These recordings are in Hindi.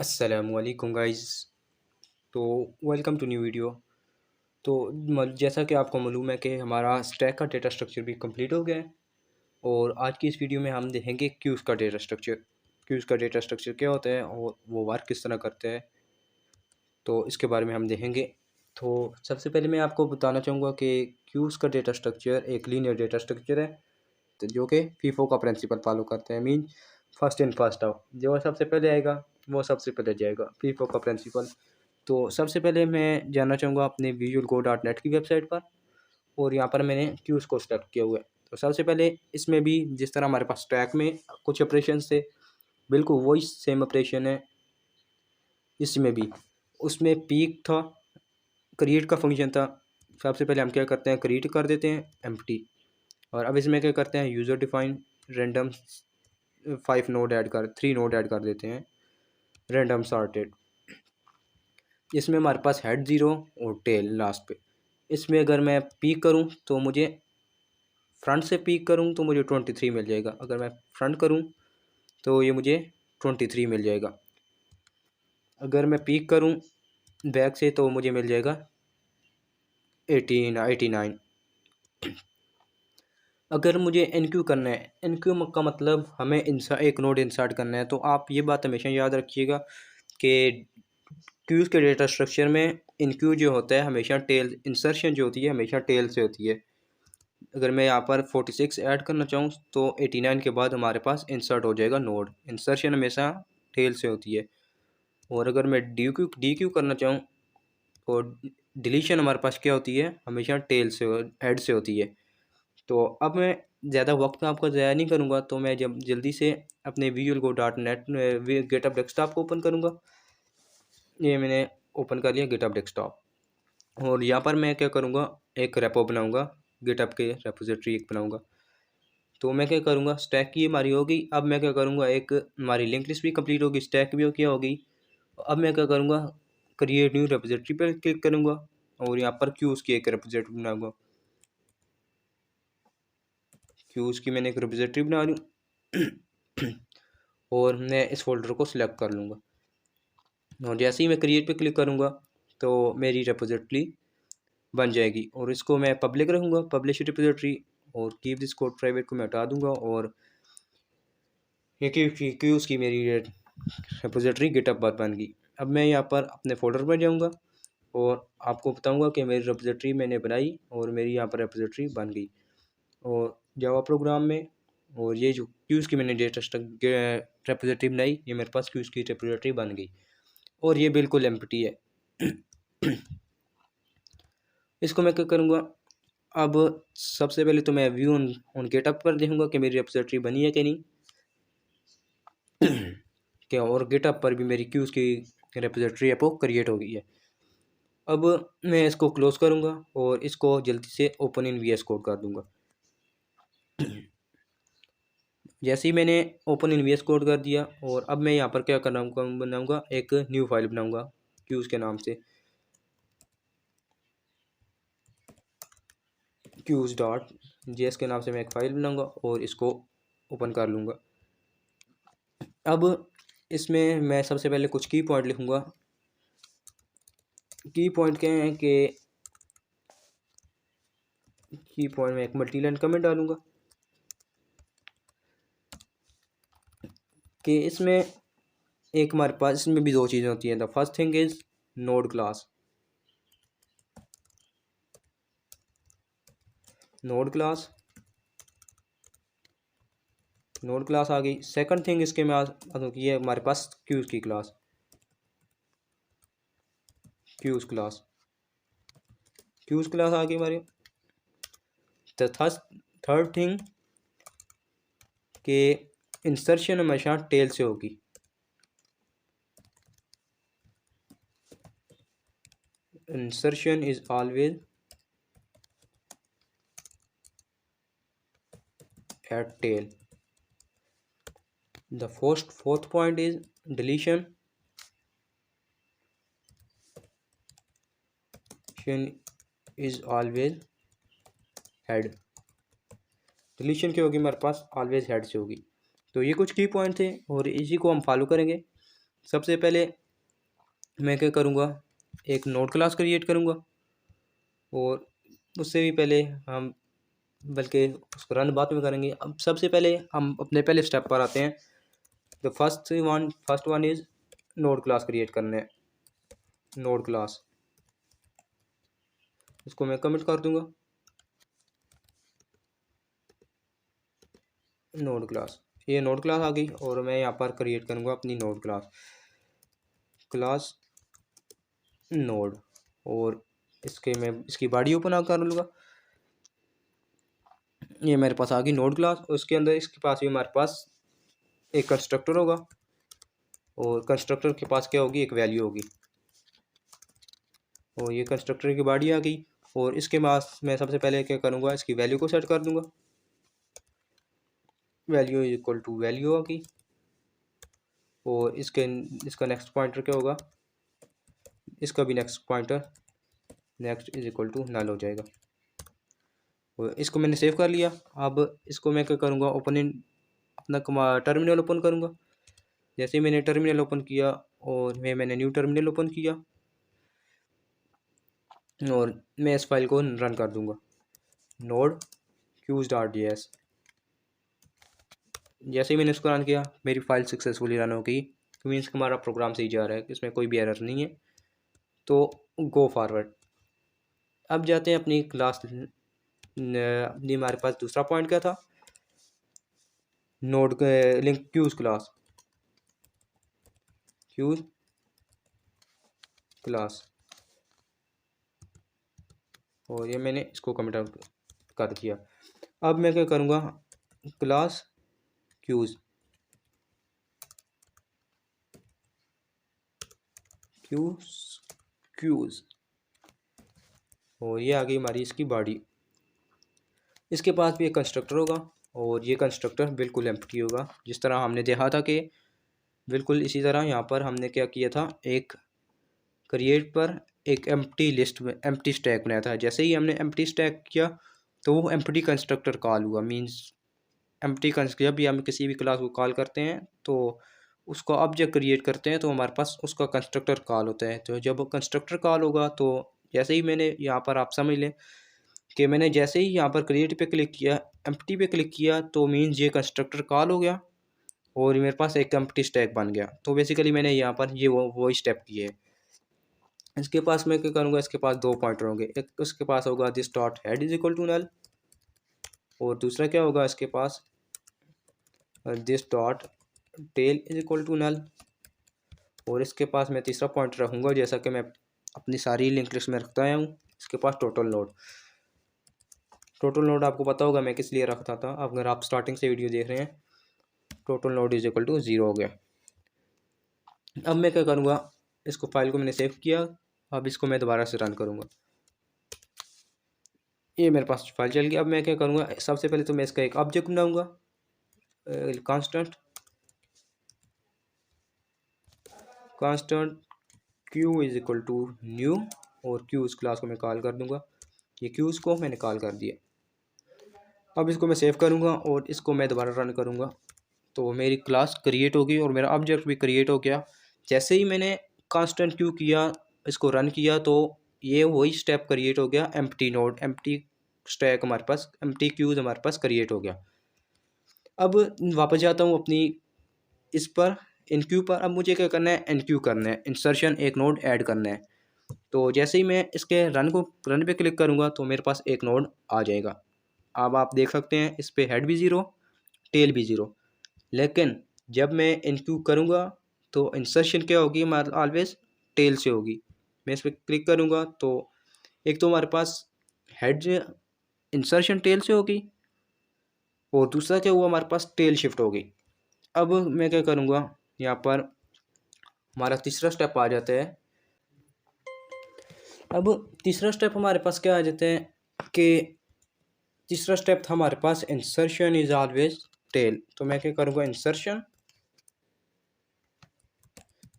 अस्सलामुअलैकुम गाइस। तो वेलकम टू न्यू वीडियो। तो जैसा कि आपको मालूम है कि हमारा स्टैक का डेटा स्ट्रक्चर भी कंप्लीट हो गया है। और आज की इस वीडियो में हम देखेंगे क्यूज़ का डेटा स्ट्रक्चर। क्यूज़ का डेटा स्ट्रक्चर क्या होता है और वो वर्क किस तरह करता है, तो इसके बारे में हम देखेंगे। तो सबसे पहले मैं आपको बताना चाहूँगा कि क्यूज़ का डेटा स्ट्रक्चर एक लीनियर डेटा स्ट्रक्चर है, तो जो कि फीफो का प्रिंसिपल फॉलो करते हैं। Mean first in first out, जो सबसे पहले आएगा वो सबसे पहले जाएगा, फीफो का प्रिंसिपल। तो सबसे पहले मैं जानना चाहूँगा अपने visualco.net की वेबसाइट पर, और यहाँ पर मैंने क्यूज़ को सेलेक्ट किया हुआ है। तो सबसे पहले इसमें भी जिस तरह हमारे पास स्टैक में कुछ ऑपरेशन थे, बिल्कुल वही सेम ऑपरेशन है इसमें भी। उसमें पीक था, क्रिएट का फंक्शन था। सबसे पहले हम क्या करते हैं, क्रिएट कर देते हैं एम्प्टी। और अब इसमें क्या करते हैं, user define random 3 node add कर देते हैं, रैंडम सॉर्टेड। इसमें हमारे पास हेड 0 और टेल लास्ट पे। इसमें अगर मैं पीक करूं तो मुझे फ्रंट से पीक करूं तो मुझे 23 मिल जाएगा। अगर मैं फ्रंट करूं तो ये मुझे 23 मिल जाएगा। अगर मैं पीक करूं बैक से तो मुझे मिल जाएगा 89। अगर मुझे एनक्यू करना है, एनक्यू का मतलब हमें एक नोड इंसर्ट करना है। तो आप ये बात हमेशा याद रखिएगा कि क्यूज़ के डेटा स्ट्रक्चर में इनक्यू जो होता है हमेशा टेल, इंसर्शन जो होती है हमेशा टेल से होती है। अगर मैं यहाँ पर 46 ऐड करना चाहूँ तो 89 के बाद हमारे पास इंसर्ट हो जाएगा नोड। इंसर्शन हमेशा टेल से होती है। और अगर मैं डी क्यू करना चाहूँ तो डिलीशन हमारे पास क्या होती है, हमेशा टेल से, हेड से होती है। तो अब मैं ज़्यादा वक्त आपका ज़ाया नहीं करूँगा, तो मैं जब जल्दी से अपने visualco.net गेटअप डेस्कटॉप को ओपन करूँगा। ये मैंने ओपन कर लिया गेटअप डेस्कटॉप। और यहाँ पर मैं क्या करूँगा, एक रेपो बनाऊँगा, गिटहब के रेपोजिटरी एक बनाऊँगा। तो मैं क्या करूँगा, स्टैक की हमारी होगी। अब मैं क्या करूँगा, एक हमारी लिंक लिस्ट भी कंप्लीट होगी, स्टैक भी क्या होगी। अब मैं क्या करूँगा, क्रिएट न्यू रेपोजिटरी पर क्लिक करूँगा और यहाँ पर क्यूज़ की एक रेपोजिटरी बनाऊँगा। क्यूज़ की मैंने एक रेपोजिटरी बना ली और मैं इस फोल्डर को सिलेक्ट कर लूँगा। और जैसे ही मैं क्रिएट पे क्लिक करूँगा तो मेरी रेपोजिटरी बन जाएगी। और इसको मैं पब्लिक रखूँगा, पब्लिश रिपोजिटरी। और कीप दिस कोड प्राइवेट को मैं हटा दूँगा। और ये क्यूज़ की मेरी रिपोजिटरी गिटहब पर बन गई। अब मैं यहाँ पर अपने फोल्डर पर जाऊँगा और आपको बताऊँगा कि मेरी रिपोजिटरी मैंने बनाई और मेरी यहाँ पर रिपोजिटरी बन गई और जावा प्रोग्राम में। और ये जो क्यूज़ की मैंने रिपोजिटरी बनाई, ये मेरे पास क्यूज़ की रिपोजिटरी बन गई और ये बिल्कुल एम्प्टी है। इसको मैं क्या करूँगा, अब सबसे पहले तो मैं व्यू ऑन गेटअप पर देखूँगा कि मेरी रिपोजिटरी बनी है कि नहीं। क्या, और गेटअप पर भी मेरी क्यूज़ की रिपोजिटरी है वो क्रिएट हो गई है। अब मैं इसको क्लोज करूँगा और इसको जल्दी से ओपन इन वीएस कोड कर दूँगा। जैसे ही मैंने ओपन इन वीएस कोड कर दिया, और अब मैं यहाँ पर क्या बनाऊँगा, एक न्यू फाइल बनाऊँगा क्यूज़ के नाम से, क्यूज़.js के नाम से मैं एक फ़ाइल बनाऊँगा और इसको ओपन कर लूँगा। अब इसमें मैं सबसे पहले कुछ की पॉइंट लिखूँगा। की पॉइंट क्या है कि की पॉइंट में एक मल्टी लाइन कमेंट डालूँगा कि इसमें एक हमारे पास इसमें भी दो चीज़ें होती हैं। The first thing is node class, node class आ गई। सेकंड थिंग इसके में ये हमारे पास क्यूज़ की क्लास, क्यूज़ क्लास आ गई हमारी। द थर्ड थिंग के इंसर्शन हमेशा टेल से होगी। Insertion is always at tail. The fourth point is deletion is always head। Deletion क्या होगी हमारे पास, ऑलवेज हेड से होगी। तो ये कुछ की पॉइंट थे और इसी को हम फॉलो करेंगे। सबसे पहले मैं क्या करूँगा, एक नोड क्लास क्रिएट करूँगा, और उससे भी पहले हम, बल्कि उसको रन बाद में करेंगे। अब सबसे पहले हम अपने पहले स्टेप पर आते हैं। The first one is node class create करना है। नोड क्लास, इसको मैं कमेंट कर दूंगा। नोड क्लास, ये नोड क्लास आ गई, और मैं यहाँ पर क्रिएट करूँगा अपनी नोड क्लास नोड, और मैं इसकी बॉडी ओपन कर लूँगा। ये मेरे पास आ गई नोड क्लास। उसके अंदर इसके पास भी हमारे पास एक कंस्ट्रक्टर होगा, और कंस्ट्रक्टर के पास क्या होगी, एक वैल्यू होगी, और ये कंस्ट्रक्टर की बॉडी आ गई। और इसके पास मैं सबसे पहले क्या करूँगा, इसकी वैल्यू को सेट कर दूँगा। Value is equal to value होगी, और इसका नेक्स्ट पॉइंटर क्या होगा, इसका भी next pointer next is equal to null हो जाएगा। और इसको मैंने सेव कर लिया। अब इसको मैं क्या करूँगा, अपना टर्मिनल ओपन करूँगा। जैसे ही मैंने टर्मिनल ओपन किया, और मैंने न्यू टर्मिनल ओपन किया, और मैं इस फाइल को रन कर दूँगा, नोड qs.js। जैसे ही मैंने इसको रन किया, मेरी फाइल सक्सेसफुली रन हो गई। मीन्स हमारा प्रोग्राम सही जा रहा है, इसमें कोई भी एरर नहीं है। तो गो फॉरवर्ड। अब जाते हैं अपनी क्लास, अपनी हमारे पास दूसरा पॉइंट क्या था, नोड लिंक क्यूज क्लास, और ये मैंने इसको कमेंट आउट कर दिया। अब मैं क्या करूँगा, क्लास क्यूज और ये आ गई हमारी इसकी बॉडी। इसके पास भी एक कंस्ट्रक्टर होगा, और ये कंस्ट्रक्टर बिल्कुल एम्प्टी होगा, जिस तरह हमने देखा था कि बिल्कुल इसी तरह यहाँ पर हमने क्या किया था, एक क्रिएट पर एक एम्प्टी स्टैक बनाया था। जैसे ही हमने एम्प्टी स्टैक किया, तो वो एम्प्टी कंस्ट्रक्टर कॉल हुआ। मीन्स जब भी हम किसी भी क्लास को कॉल करते हैं, तो उसको ऑब्जेक्ट क्रिएट करते हैं, तो हमारे पास उसका कंस्ट्रक्टर कॉल होता है। तो जब कंस्ट्रक्टर कॉल होगा, तो जैसे ही मैंने यहाँ पर, आप समझ लें कि मैंने जैसे ही यहाँ पर क्रिएट पे क्लिक किया, एम्प्टी पे क्लिक किया, तो मीन्स ये कंस्ट्रक्टर कॉल हो गया, और मेरे पास एक एम्प्टी स्टैक बन गया। तो बेसिकली मैंने यहाँ पर ये वो स्टेप किए। इसके पास मैं क्या करूँगा, इसके पास दो पॉइंटर होंगे। एक उसके पास होगा this dot head is equal to null, और दूसरा क्या होगा इसके पास, this dot tail is equal to null. और इसके पास मैं तीसरा पॉइंटर रखूँगा, जैसा कि मैं अपनी सारी लिंक लिस्ट में रखता आया हूँ। इसके पास टोटल नोड आपको पता होगा मैं किस लिए रखता था, अगर आप स्टार्टिंग से वीडियो देख रहे हैं। Total node is equal to 0 हो गया। अब मैं क्या करूँगा, इसको फाइल को मैंने सेव किया। अब इसको मैं दोबारा से रन करूँगा। ये मेरे पास फाइल चल गई। अब मैं क्या करूँगा, सबसे पहले तो मैं इसका एक ऑब्जेक्ट बनाऊँगा, constant q is equal to new, और क्यू उस क्लास को मैं कॉल कर दूँगा। ये क्यूज़ को मैंने कॉल कर दिया। अब इसको मैं सेव करूँगा, और इसको मैं दोबारा रन करूँगा, तो मेरी क्लास क्रिएट होगी, और मेरा ऑब्जेक्ट भी क्रिएट हो गया। जैसे ही मैंने कांस्टेंट क्यू किया, इसको रन किया, तो ये वही स्टेप क्रिएट हो गया, एम्प्टी स्टैक हमारे पास, एम्प्टी क्यूज हमारे पास क्रिएट हो गया। अब वापस जाता हूँ अपनी इस पर, इनक्यू पर। अब मुझे क्या करना है, एनक्यू करना है, इंसर्शन एक नोड ऐड करना है। तो जैसे ही मैं इसके रन पे क्लिक करूँगा, तो मेरे पास एक नोड आ जाएगा। अब आप देख सकते हैं, इस पर हेड भी 0, टेल भी 0। लेकिन जब मैं इनक्यू करूँगा, तो इंसर्शन क्या होगी, हमारे ऑलवेज टेल से होगी। मैं इस पर क्लिक करूँगा, तो एक तो हमारे पास हेड इंसर्शन टेल से होगी, और दूसरा क्या हुआ, हमारे पास टेल शिफ्ट हो गई। अब मैं क्या करूँगा, यहाँ पर हमारा तीसरा स्टेप आ जाता है। अब तीसरा स्टेप हमारे पास क्या आ जाता है, कि तीसरा स्टेप था हमारे पास इंसर्शन इज ऑलवेज टेल। तो मैं क्या करूँगा,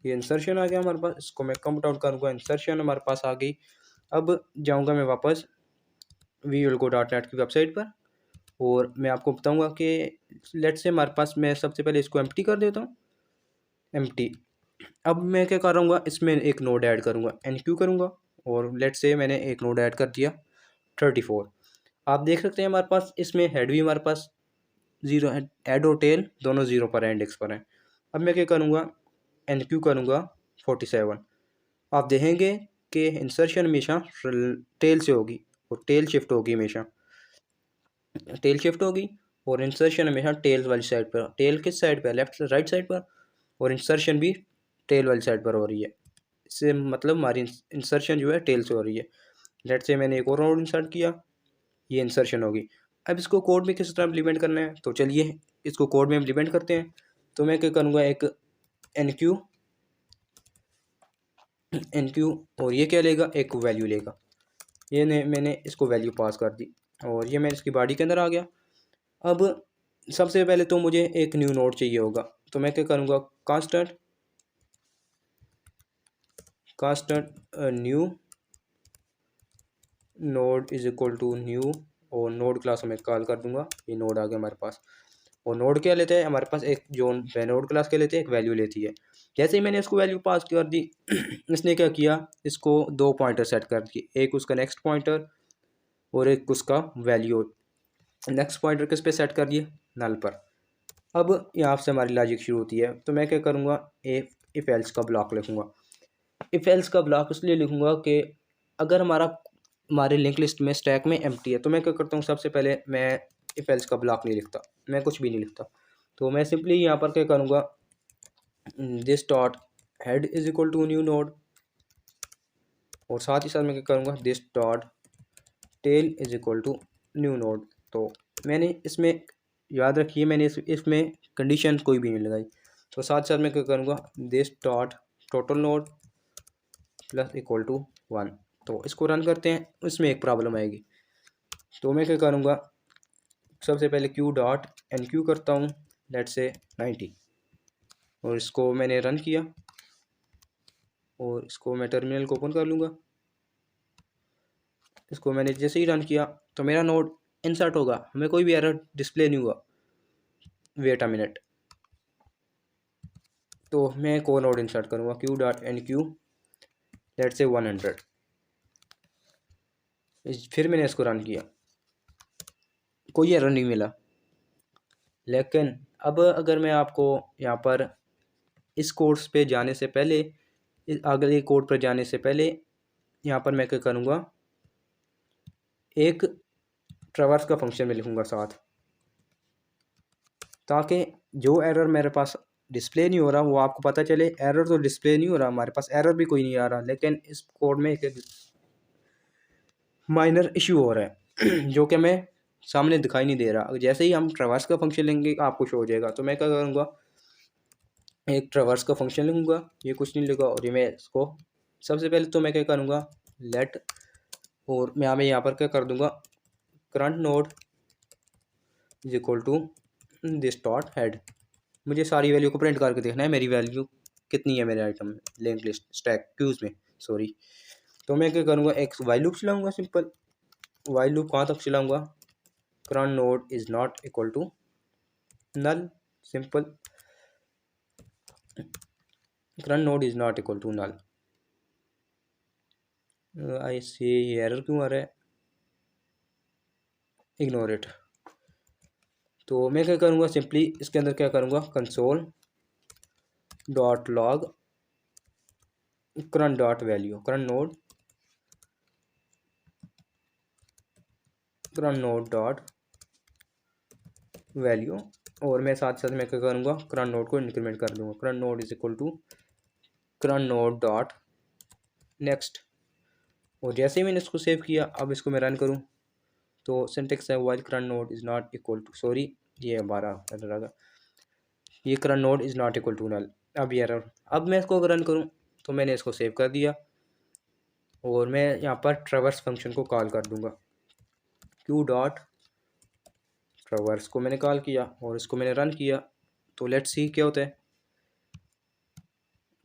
ये इंसर्शन आ गया हमारे पास। इसको मैं कम आउट करूँगा, इंसर्शन हमारे पास आ गई। अब जाऊँगा मैं वापस visualgo.net की वेबसाइट पर, और मैं आपको बताऊँगा कि लेट से हमारे पास, मैं सबसे पहले इसको एम्प्टी कर देता हूँ, एम्प्टी। अब मैं क्या करूँगा, इसमें एक नोड ऐड करूँगा, एन क्यू करूँगा, और लेट्स से मैंने एक नोड ऐड कर दिया 34। आप देख सकते हैं हमारे पास इसमें हेड भी हमारे पास ज़ीरो है, हेड और टेल दोनों ज़ीरो पर है, इंडेक्स पर हैं। अब मैं क्या करूँगा, एन क्यू करूँगा 47। आप देखेंगे कि इंसर्शन हमेशा टेल से होगी, और टेल शिफ्ट होगी हमेशा, टेल शिफ्ट होगी, और इंसर्शन हमेशा टेल वाली साइड पर। टेल किस साइड पर, लेफ्ट राइट साइड पर, और इंसर्शन भी टेल वाली साइड पर हो रही है। इससे मतलब हमारी इंसर्शन जो है टेल से हो रही है। लेट्स से मैंने एक और नोड इंसर्ट किया, ये इंसर्शन होगी। अब इसको कोड में किस तरह इम्प्लीमेंट करना है, तो चलिए इसको कोड में इम्प्लीमेंट करते हैं। तो मैं क्या करूँगा, एक एन क्यू, और ये क्या लेगा, एक वैल्यू लेगा। ये ने मैंने इसको वैल्यू पास कर दी, और ये मैं इसकी बॉडी के अंदर आ गया। अब सबसे पहले तो मुझे एक न्यू नोड चाहिए होगा, तो मैं क्या करूँगा, constant new node is equal to new, और नोड क्लास में कॉल कर दूंगा। ये नोड आ गया हमारे पास, और नोड क्या लेते हैं हमारे पास, एक जो नोड क्लास क्या लेते हैं, एक वैल्यू लेती है। जैसे ही मैंने इसको वैल्यू पास कर दी इसने क्या किया, इसको दो पॉइंटर सेट कर दिए, एक उसका नेक्स्ट पॉइंटर और एक उसका वैल्यू। नेक्स्ट पॉइंटर किस पे सेट कर दिए, नल पर। अब यहाँ से हमारी लॉजिक शुरू होती है। तो मैं क्या करूँगा, इफ एल्स का ब्लॉक लिखूँगा। इफ एल्स का ब्लॉक इसलिए लिखूँगा कि अगर हमारे लिंक लिस्ट में स्टैक में एम्प्टी है, तो मैं क्या करता हूँ, सबसे पहले मैं इफ एल्स का ब्लॉक नहीं लिखता, मैं कुछ भी नहीं लिखता। तो मैं सिंपली यहाँ पर क्या करूँगा, this dot head is equal to new node, और साथ ही साथ मैं क्या करूँगा, this dot tail is equal to new node. तो मैंने इसमें, याद रखिए, मैंने इसमें कंडीशन कोई भी नहीं लगाई। तो साथ साथ मैं क्या करूँगा, this dot total node plus equal to 1। तो इसको रन करते हैं, इसमें एक प्रॉब्लम आएगी। तो मैं क्या करूँगा, सबसे पहले क्यू डॉट एन क्यू करता हूँ, लेट्स से 90, और इसको मैंने रन किया, और इसको मैं टर्मिनल को ओपन कर लूँगा। इसको मैंने जैसे ही रन किया तो मेरा नोड इंसर्ट होगा, हमें कोई भी एरर डिस्प्ले नहीं हुआ। वेट अ मिनट, तो मैं एक और नोड इंसर्ट करूँगा, q dot enqueue, let's say 100। फिर मैंने इसको रन किया, कोई एरर नहीं मिला। लेकिन अब अगर मैं आपको यहाँ पर इस कोर्स पे जाने से पहले, इस अगले कोड पर जाने से पहले, यहाँ पर मैं क्या करूँगा, एक ट्रैवर्स का फंक्शन में लिखूँगा साथ, ताकि जो एरर मेरे पास डिस्प्ले नहीं हो रहा वो आपको पता चले। एरर तो डिस्प्ले नहीं हो रहा, हमारे पास एरर भी कोई नहीं आ रहा, लेकिन इस कोड में एक माइनर इशू हो रहा है जो कि हमें सामने दिखाई नहीं दे रहा। जैसे ही हम ट्रैवर्स का फंक्शन लेंगे आपको शो हो जाएगा। तो मैं क्या करूँगा, एक ट्रैवर्स का फंक्शन लूँगा, ये कुछ नहीं लिखा, और ये मैं इसको सबसे पहले तो मैं क्या करूँगा, लेट, और मैं यहाँ पर क्या कर दूँगा, current node is equal to this dot head. मुझे सारी वैल्यू को प्रिंट करके देखना है, मेरी वैल्यू कितनी है मेरे आइटम में, लिंक लिस्ट स्टैक क्यूज में, सॉरी। तो मैं क्या करूँगा, एक वाइल लूप चलाऊँगा, सिंपल वाइल लूप कहाँ तक चलाऊँगा, current node is not equal to null, simple current node is not equal to null. I see, ये एरर क्यों आ रहा है, इग्नोर इट। तो मैं क्या करूँगा, सिंपली इसके अंदर क्या करूँगा, console dot log current dot value, current node dot value, और मैं साथ साथ मैं क्या करूँगा, करंट नोड को इंक्रीमेंट कर दूँगा, current node is equal to current node dot next. और जैसे ही मैंने इसको सेव किया, अब इसको मैं रन करूँ तो सिंटेक्स है while current node is not equal to, sorry ये हमारा एरर आ गया, ये current node is not equal to null. अब ये एरर, अब मैं इसको रन करूँ तो मैंने इसको सेव कर दिया, और मैं यहाँ पर ट्रैवर्स फंक्शन को कॉल कर दूँगा, क्यू डॉट ट्रैवर्स को मैंने कॉल किया, और इसको मैंने रन किया। तो लेट्स सी क्या होता है,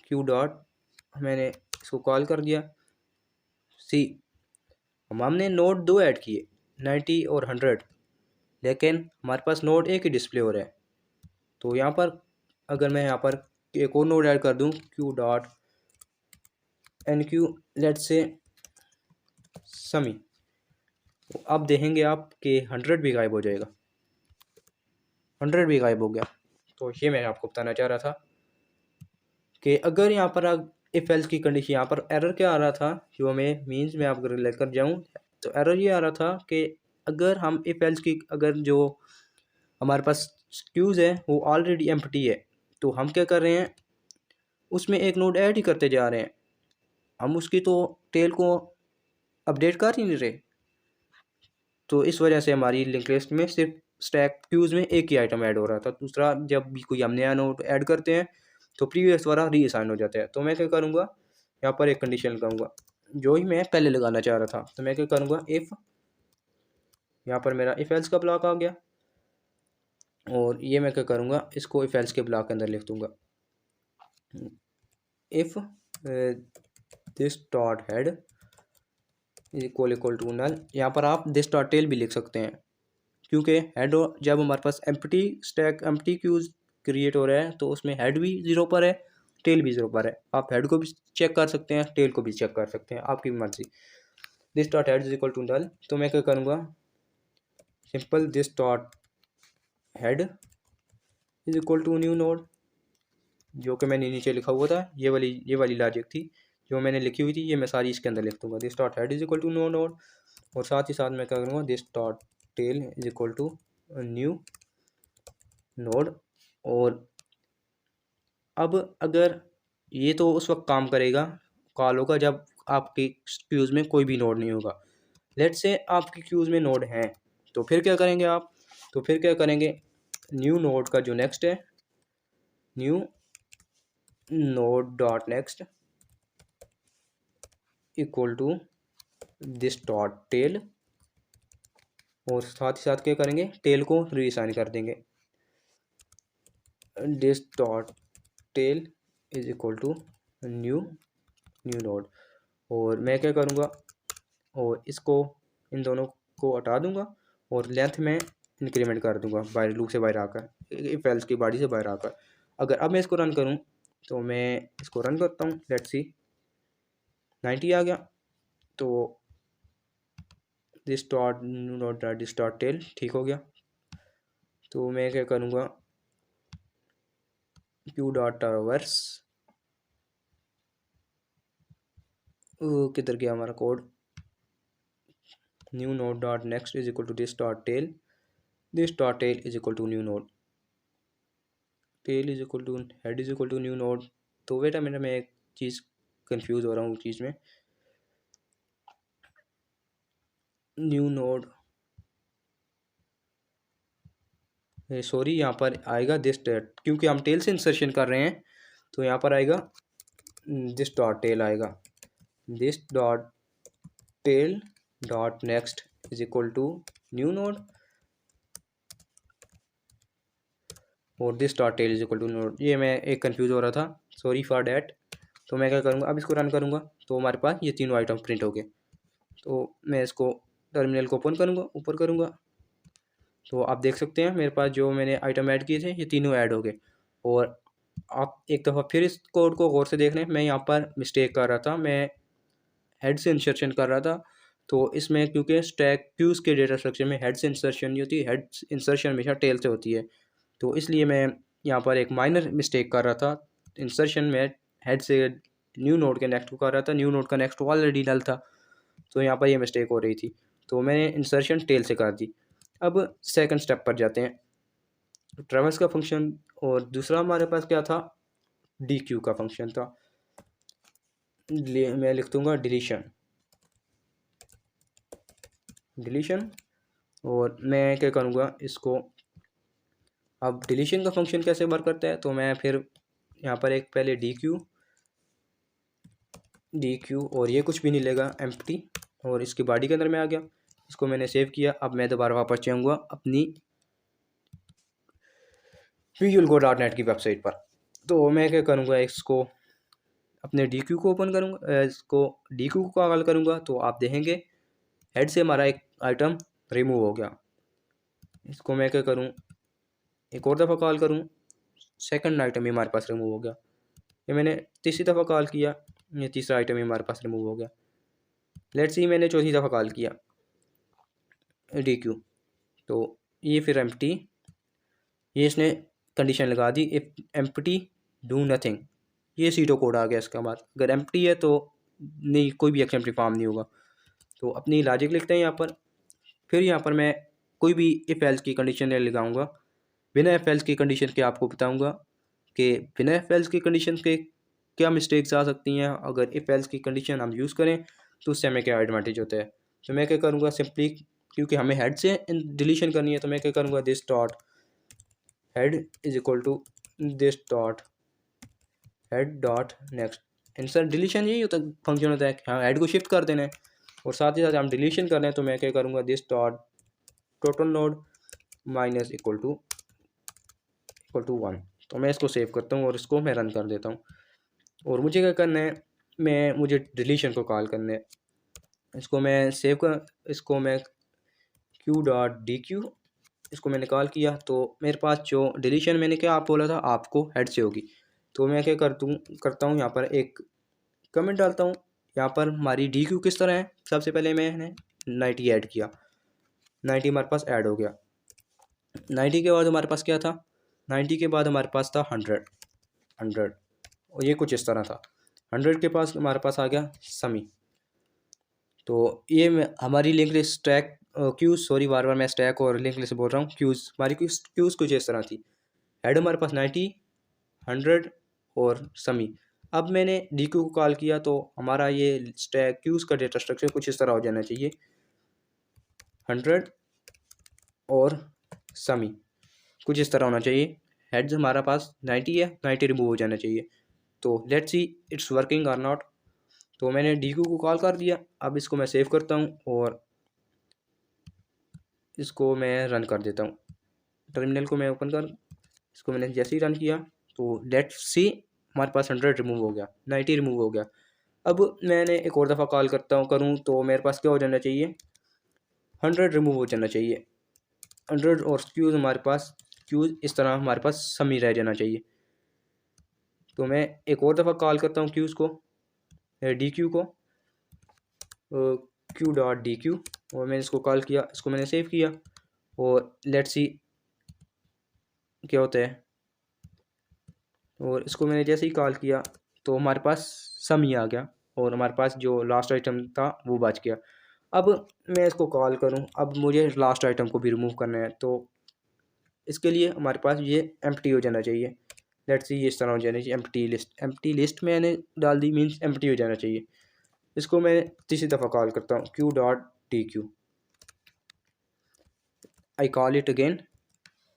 क्यू डॉट, मैंने इसको कॉल कर दिया, सी हमने नोड दो ऐड किए, 90 और 100, लेकिन हमारे पास नोड एक ही डिस्प्ले हो रहा है। तो यहाँ पर अगर मैं यहाँ पर उसकी एक और नोड ऐड कर दूँ, q dot enqueue let say समी। तो अब देखेंगे आप कि 100 भी गायब हो जाएगा, 100 भी गायब हो गया। तो ये मैं आपको बताना चाह रहा था कि अगर यहाँ पर इफ़ एल्स की कंडीशन, यहाँ पर एरर क्या आ रहा था जो हमें मीन्स में आप अगर लेकर जाऊँ तो एरर ये आ रहा था कि अगर हम इफ़ एल्स की, अगर जो हमारे पास क्यूज़ है वो ऑलरेडी एम्प्टी है, तो हम क्या कर रहे हैं, उसमें एक नोड ऐड ही करते जा रहे हैं, हम उसकी तो टेल को अपडेट कर ही नहीं रहे। तो इस वजह से हमारी लिंक लिस्ट में सिर्फ स्टैक क्यूज़ में एक ही आइटम ऐड हो रहा था। दूसरा, जब भी कोई हम नया नोड ऐड करते हैं तो प्रीवियस वाला रीअसाइन हो जाता है। तो मैं क्या करूँगा, यहाँ पर एक कंडीशन लगाऊंगा जो ही मैं पहले लगाना चाह रहा था। तो मैं क्या करूँगा, इफ़, यहाँ पर मेरा इफ़ एल्स का ब्लॉक आ गया, और ये मैं क्या करूँगा, इसको इफ़ एल्स के ब्लॉक के अंदर लिख दूँगा, if this dot head equal to null. यहाँ पर आप दिस डॉट टेल भी लिख सकते हैं, क्योंकि हेड जब हमारे पास empty stack empty queues create हो रहा है तो उसमें हेड भी 0 पर है, टेल भी 0 पर है। आप हेड को भी चेक कर सकते हैं, टेल को भी चेक कर सकते हैं, आपकी मर्जी। This dot head is equal to null. तो मैं क्या करूँगा, simple this dot head is equal to new node, जो कि मैंने नीचे लिखा हुआ था, ये वाली लॉजिक थी जो मैंने लिखी हुई थी, ये मैं सारी इसके अंदर लिख दूँगा। This dot head is equal to new node, और साथ ही साथ मैं क्या करूँगा, this dot tail is equal to new node. और अब अगर ये तो उस वक्त काम करेगा, कॉल होगा जब आपकी क्यूज़ में कोई भी नोड नहीं होगा। लेट्स से आपकी क्यूज़ में नोड हैं, तो फिर क्या करेंगे आप, तो फिर क्या करेंगे, न्यू नोड का जो नेक्स्ट है, new node dot next equal to this dot tail, और साथ ही साथ क्या करेंगे, टेल को रीअसाइन कर देंगे, this dot tail is equal to new node. और मैं क्या करूँगा, और इसको, इन दोनों को हटा दूंगा और लेंथ में इंक्रीमेंट कर दूंगा बाहर लूप से बाहर आकर, इफ एल्स की बॉडी से बाहर आकर। अगर अब मैं इसको रन करूं, तो मैं इसको रन करता हूं, लेट्स सी 90 आ गया। तो this dot node dot this dot tail ठीक हो गया। तो मैं क्या करूँगा, क्यू डॉट ट्रावर्स, किधर गया हमारा code, new node dot next is equal to this dot tail is equal to new node, tail is equal to head is equal to new node. तो वेट अ मिनट, मैं एक चीज़ कंफ्यूज हो रहा हूँ चीज़ में, न्यू नोड, सॉरी, यहाँ पर आएगा दिस डेट, क्योंकि हम टेल से इंसर्शन कर रहे हैं, तो यहाँ पर आएगा दिस डॉट टेल आएगा, this dot tail dot next is equal to new node, और this dot tail is equal to node. ये मैं एक कंफ्यूज हो रहा था, सॉरी फॉर डैट। तो मैं क्या करूँगा, अब इसको रन करूँगा तो हमारे पास ये तीनों आइटम प्रिंट हो गए। तो मैं इसको टर्मिनल को ओपन करूँगा, ऊपर करूँगा, तो आप देख सकते हैं मेरे पास जो मैंने आइटम ऐड किए थे ये तीनों ऐड हो गए। और आप एक दफ़ा फिर इस कोड को गौर से देख लें, मैं यहाँ पर मिस्टेक कर रहा था, मैं हेड से इंसर्शन कर रहा था। तो इसमें क्योंकि स्टैक क्यूज़ के डेटा स्ट्रक्चर में हेड से इंसर्शन नहीं होती, हेड इंसर्शन हमेशा टेल से होती है। तो इसलिए मैं यहाँ पर एक माइनर मिस्टेक कर रहा था, इंसर्शन में हेड से न्यू नोड के नेक्स्ट को कर रहा था, न्यू नोड का नेक्स्ट ऑलरेडी डल था, तो यहाँ पर ये मिस्टेक हो रही थी, तो मैंने इंसर्शन टेल से कर दी। अब सेकंड स्टेप पर जाते हैं, ट्रैवर्स का फंक्शन, और दूसरा हमारे पास क्या था, डी क्यू का फंक्शन था। मैं लिख दूँगा डिलीशन, और मैं क्या करूँगा इसको, अब डिलीशन का फंक्शन कैसे वर्क करता है, तो मैं फिर यहाँ पर एक पहले डी क्यू और ये कुछ भी नहीं लेगा एम्प्टी, और इसकी बॉडी के अंदर मैं आ गया, इसको मैंने सेव किया। अब मैं दोबारा वापस जाऊँगा अपनी visualgo.net की वेबसाइट पर। तो मैं क्या करूँगा, इसको अपने डी क्यू को ओपन करूँगा, इसको डी क्यू को कॉल करूँगा, तो आप देखेंगे हेड से हमारा एक आइटम रिमूव हो गया। इसको मैं क्या करूँ, एक और दफ़ा कॉल करूँ, सेकंड आइटम ही हमारे पास रिमूव हो गया। ये मैंने तीसरी दफ़ा कॉल किया, ये तीसरा आइटम ही हमारे पास रिमूव हो गया। लेट्स सी मैंने चौथी दफ़ा कॉल किया डी क्यू, तो ये फिर एम्प्टी, ये इसने कंडीशन लगा दी इफ एम्प्टी डू नथिंग, ये सीटो कोड आ गया। इसके बाद अगर एम्प्टी है तो नहीं, कोई भी एक्शन परफॉर्म नहीं होगा। तो अपनी लॉजिक लिखते हैं यहाँ पर। फिर यहाँ पर मैं कोई भी इफ़ एल्स की कंडीशन लगाऊंगा। बिना इफ़ एल्स की कंडीशन के आपको बताऊंगा कि बिना इफ़ एल्स की कंडीशन के क्या मिस्टेक्स आ सकती हैं। अगर इफ़ एल्स की कंडीशन हम यूज़ करें तो उससे हमें क्या एडवांटेज होता है। तो मैं क्या करूँगा, सिंपली क्योंकि हमें हेड से डिलीशन करनी है, तो मैं क्या करूँगा, this dot head is equal to this dot head dot next. Insert deletion यही होता फंक्शन होता है कि हाँ हेड को शिफ्ट कर देना है, और साथ ही साथ हम डिलीशन कर रहे हैं। तो मैं क्या करूँगा, this dot total node minus equal to 1। तो मैं इसको सेव करता हूँ और इसको मैं रन कर देता हूँ। और मुझे क्या करना है, मुझे डिलीशन को कॉल करना है। इसको मैं इसको मैं क्यू डॉट डी क्यू, इसको मैंने कॉल किया तो मेरे पास जो डिलीशन मैंने क्या आप बोला था आपको हेड से होगी। तो मैं क्या करता हूँ यहाँ पर एक कमेंट डालता हूँ। यहाँ पर हमारी डी क्यू किस तरह है, सबसे पहले मैंने 90 ऐड किया, 90 हमारे पास ऐड हो गया। 90 के बाद हमारे पास क्या था, 90 के बाद हमारे पास था 100, और ये कुछ इस तरह था। 100 के पास हमारे पास आ गया समी। तो ये हमारी link list stack queues, sorry बार बार मैं स्टैक और लिंक लिस्ट बोल रहा हूँ, क्यूज़ हमारी क्यूज़ कुछ इस तरह थी। हेड हमारे पास 90, 100 और समी। अब मैंने डी क्यू को कॉल किया तो हमारा ये स्टैक क्यूज़ का डेटा स्ट्रक्चर कुछ इस तरह हो जाना चाहिए, 100 और समी कुछ इस तरह होना चाहिए। हेड्स हमारा पास 90 है, 90 रिमूव हो जाना चाहिए। तो लेट्स सी इट्स वर्किंग और नॉट। तो मैंने डी क्यू को कॉल कर दिया। अब इसको मैं सेव करता हूँ और इसको मैं रन कर देता हूँ। टर्मिनल को मैं ओपन कर, इसको मैंने जैसे ही रन किया तो लेट्स सी हमारे पास 100 रिमूव हो गया, 90 रिमूव हो गया। अब मैंने एक और दफ़ा कॉल करूँ तो मेरे पास क्या हो जाना चाहिए, 100 रिमूव हो जाना चाहिए। 100 और क्यूज़ हमारे पास, क्यूज़ इस तरह हमारे पास समी रह जाना चाहिए। तो मैं एक और दफ़ा कॉल करता हूँ क्यूज़ को, डी क्यू को, क्यू डॉट डी क्यू, और मैंने इसको कॉल किया, इसको मैंने सेव किया और लेट्स सी क्या होता है। और इसको मैंने जैसे ही कॉल किया तो हमारे पास सम ही आ गया और हमारे पास जो लास्ट आइटम था वो बच गया। अब मैं इसको कॉल करूं, अब मुझे लास्ट आइटम को भी रिमूव करना है, तो इसके लिए हमारे पास ये एम्प्टी हो जाना चाहिए। लेट्स सी ये इस तरह हो जाना चाहिए, एम्प्टी लिस्ट मैंने डाल दी, मीन्स एम्प्टी हो जाना चाहिए। इसको मैं तीसरी दफ़ा कॉल करता हूँ, Q dot D Q, I call it again,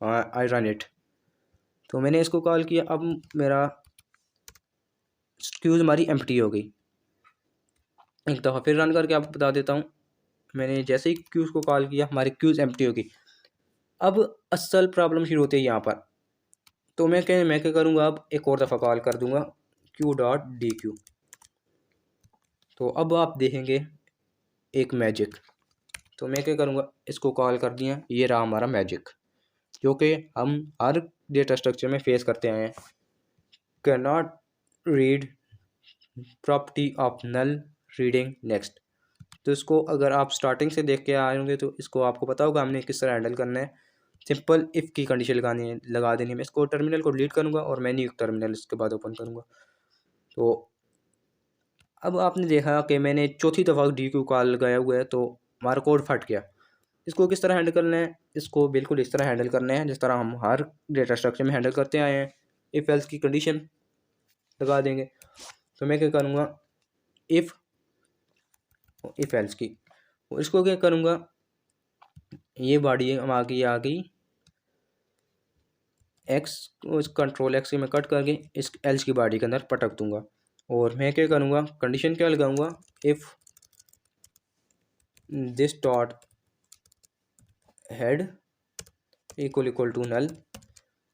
I run it. तो मैंने इसको कॉल किया, अब मेरा क्यूज़ हमारी एम्प्टी हो गई। एक दफ़ा फिर रन करके आपको बता देता हूँ, मैंने जैसे ही क्यूज़ को कॉल किया हमारी क्यूज़ एम्प्टी हो गई। अब असल प्रॉब्लम शुरू होती है यहाँ पर। तो मैं क्या करूँगा, अब एक और दफ़ा कॉल कर दूँगा क्यू डॉट डी क्यू। तो अब आप देखेंगे एक मैजिक। तो मैं क्या करूँगा, इसको कॉल कर दिया, ये रहा हमारा मैजिक जो कि हम हर डेटा स्ट्रक्चर में फेस करते आए हैं। Can not read property of null reading next. तो इसको अगर आप स्टार्टिंग से देख के आए होंगे तो इसको आपको पता होगा हमने किस तरह हैंडल करना है। सिंपल इफ़ की कंडीशन लगा देनी है। मैं इसको टर्मिनल को डिलीट करूँगा और मैं न्यू टर्मिनल इसके बाद ओपन करूँगा। तो अब आपने देखा कि मैंने चौथी दफ़ा डी क्यू कॉल लगाया हुआ है तो हमारा कोड फट गया। इसको किस तरह हैंडल करना है, इसको बिल्कुल इस तरह हैंडल करना है जिस तरह हम हर डेटा स्ट्रक्चर में हैंडल करते आए हैं। इफ़ एल्स की कंडीशन लगा देंगे। तो मैं क्या करूँगा, इफ़ एल्स की, और इसको क्या करूँगा, ये बॉडी हम आ गई एक्स, उस कंट्रोल एक्स की मैं कट करके इस एल्स की बॉडी के अंदर पटक दूंगा। और मैं क्या करूँगा, कंडीशन क्या लगाऊंगा, if this dot head equal to null.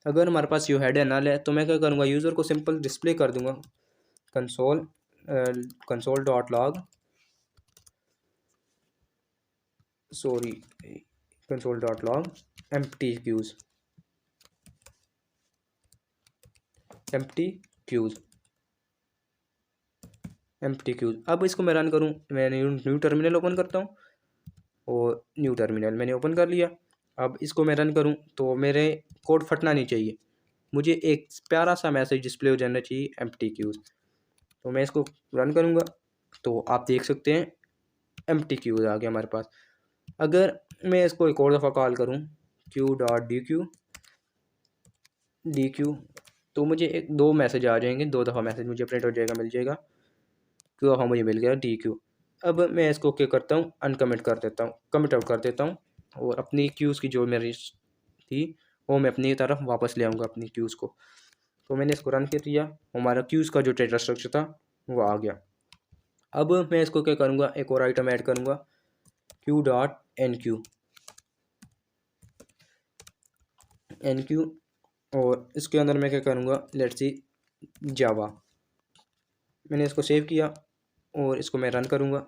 अगर हमारे पास जो हेड है नल है तो मैं क्या करूँगा, यूज़र को सिंपल डिस्प्ले कर दूंगा console dot log, sorry console dot log empty queues. Empty queues. अब इसको मैं रन करूँ, मैं न्यू टर्मिनल ओपन करता हूँ और न्यू टर्मिनल मैंने ओपन कर लिया। अब इसको मैं रन करूँ तो मेरे कोड फटना नहीं चाहिए, मुझे एक प्यारा सा मैसेज डिस्प्ले हो जाना चाहिए एम्प्टी क्यूज। तो मैं इसको रन करूँगा तो आप देख सकते हैं एम्प्टी क्यूज आ गया हमारे पास। अगर मैं इसको एक और दफ़ा कॉल करूँ q.dq तो मुझे एक दो मैसेज आ जाएंगे, दो दफ़ा मैसेज मुझे प्रिंट हो जाएगा, मिल जाएगा क्यू दफ़ा मुझे मिल गया dq। अब मैं इसको क्या करता हूँ, अनकमिट कर देता हूँ, कमिट आउट कर देता हूँ और अपनी क्यूज़ की जो मेरी थी वो मैं अपनी तरफ वापस ले आऊँगा अपनी क्यूज़ को। तो मैंने इसको रन कर दिया, हमारा क्यूज़ का जो डेटा स्ट्रक्चर था वो आ गया। अब मैं इसको क्या करूँगा, एक और आइटम ऐड करूँगा q.enq और इसके अंदर मैं क्या करूँगा, लेट्स सी जावा। मैंने इसको सेव किया और इसको मैं रन करूँगा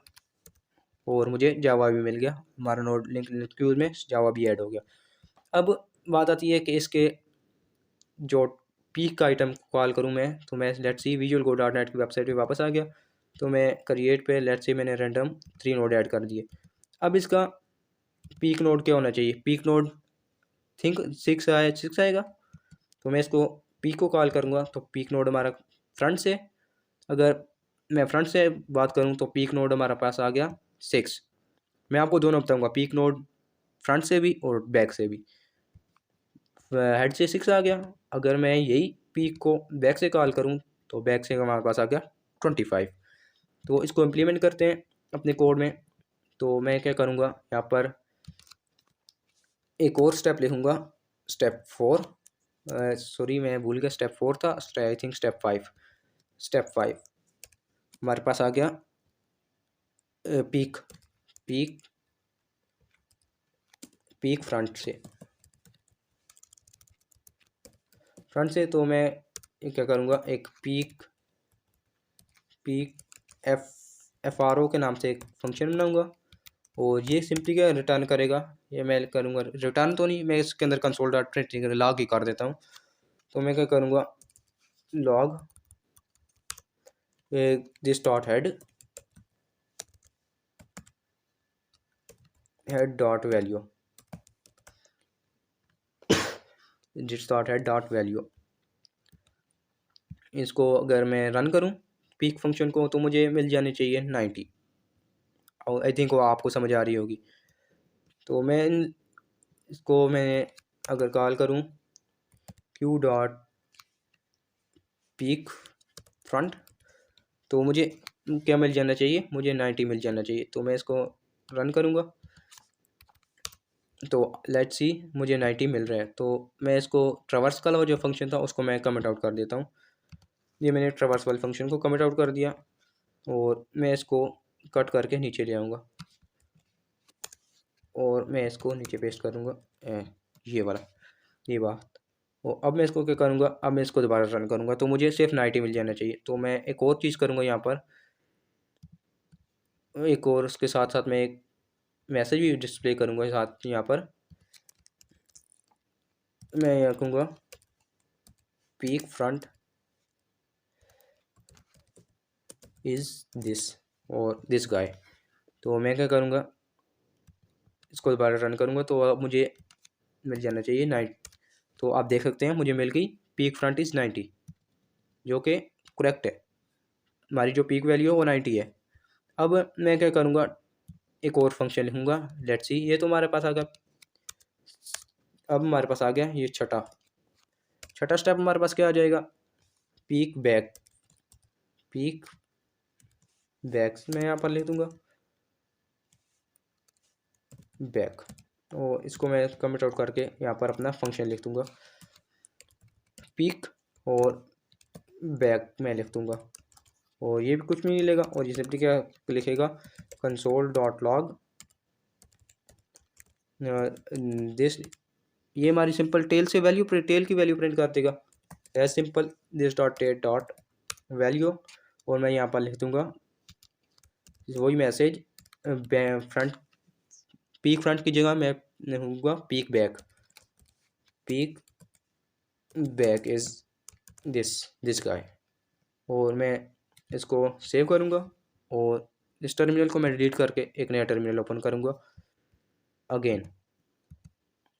और मुझे जावा भी मिल गया, हमारा नोड लिंक क्यूज में जावा भी ऐड हो गया। अब बात आती है कि इसके जो पीक का आइटम कॉल करूँ मैं, तो मैं let's see visual co dot net की वेबसाइट पे वापस आ गया। तो मैं क्रिएट पे लेट्स सी मैंने रैंडम 3 नोड ऐड कर दिए। अब इसका पीक नोड क्या होना चाहिए, पीक नोड थिंक 6 आएगा। तो मैं इसको पीक को कॉल करूँगा तो पीक नोड हमारा फ्रंट से, अगर मैं फ्रंट से बात करूँ तो पीक नोड हमारा पास आ गया 6। मैं आपको दोनों बताऊँगा, पीक नोड फ्रंट से भी और बैक से भी। हेड से 6 आ गया, अगर मैं यही पीक को बैक से कॉल करूँ तो बैक से हमारे पास आ गया 25। तो इसको इम्प्लीमेंट करते हैं अपने कोड में। तो मैं क्या करूँगा, यहाँ पर एक और स्टेप लिखूँगा, स्टेप 4, सॉरी मैं भूल गया, स्टेप 4 था आई थिंक स्टेप 5। स्टेप 5 हमारे पास आ गया पीक पीक पीक फ्रंट से। तो मैं क्या करूँगा, एक पीक एफ आर ओ के नाम से एक फंक्शन बनाऊँगा और ये सिंपली क्या रिटर्न करेगा, ये मैं करूँगा रिटर्न तो नहीं, मैं इसके अंदर कंसोल डॉट प्रिंट लॉग ही कर देता हूँ। तो मैं क्या करूँगा, log this dot head dot value, this dot head dot value. इसको अगर मैं रन करूँ पीक फंक्शन को तो मुझे मिल जाने चाहिए 90। और आई थिंक वो आपको समझ आ रही होगी। तो मैं इसको मैं अगर कॉल करूँ क्यू डॉट पीक फ्रंट तो मुझे क्या मिल जाना चाहिए, मुझे 90 मिल जाना चाहिए। तो मैं इसको रन करूँगा तो लेट्स सी मुझे 90 मिल रहा है। तो मैं इसको ट्रवर्स वाला जो फंक्शन था उसको मैं कमेंट आउट कर देता हूँ। ये मैंने ट्रवर्स वाले फंक्शन को कमेंट आउट कर दिया और मैं इसको कट करके नीचे ले आऊँगा और मैं इसको नीचे पेस्ट करूँगा, ये वाला, ये बात। और अब मैं इसको क्या करूँगा, अब मैं इसको दोबारा रन करूँगा तो मुझे सिर्फ 90 मिल जाना चाहिए। तो मैं एक और चीज़ करूँगा यहाँ पर, एक और उसके साथ साथ मैं एक मैसेज भी डिस्प्ले करूँगा साथ यहाँ पर। मैं यहाँ कहूँगा पीक फ्रंट इज़ दिस और दिस गाय। तो मैं क्या करूँगा, इसको दोबारा रन करूँगा तो अब मुझे मिल जाना चाहिए 90। तो आप देख सकते हैं मुझे मिल गई पीक फ्रंट इज़ 90, जो कि करेक्ट है, हमारी जो पीक वैल्यू है वो 90 है। अब मैं क्या करूँगा, एक और फंक्शन लिखूँगा, लेट्स सी ये तो हमारे पास आ गया। अब हमारे पास आ गया ये छठा स्टेप, हमारे पास क्या आ जाएगा, पीक बैक मैं यहाँ पर लिख दूँगा बैक। तो इसको मैं कमेंट आउट करके यहाँ पर अपना फंक्शन लिख दूँगा पीक और बैक मैं लिख दूँगा और ये भी कुछ भी नहीं लेगा और ये सिंपली क्या लिखेगा, कंसोल डॉट लॉग दिस। ये हमारी सिंपल टेल की वैल्यू प्रिंट कर देगा, as simple this dot tail dot value. और मैं यहाँ पर लिख दूँगा वही मैसेज फ्रंट, पीक फ्रंट की जगह मैं लिखूँगा peak back is this guy. और मैं इसको सेव करूँगा और इस टर्मिनल को मैं डिलीट करके एक नया टर्मिनल ओपन करूँगा। अगेन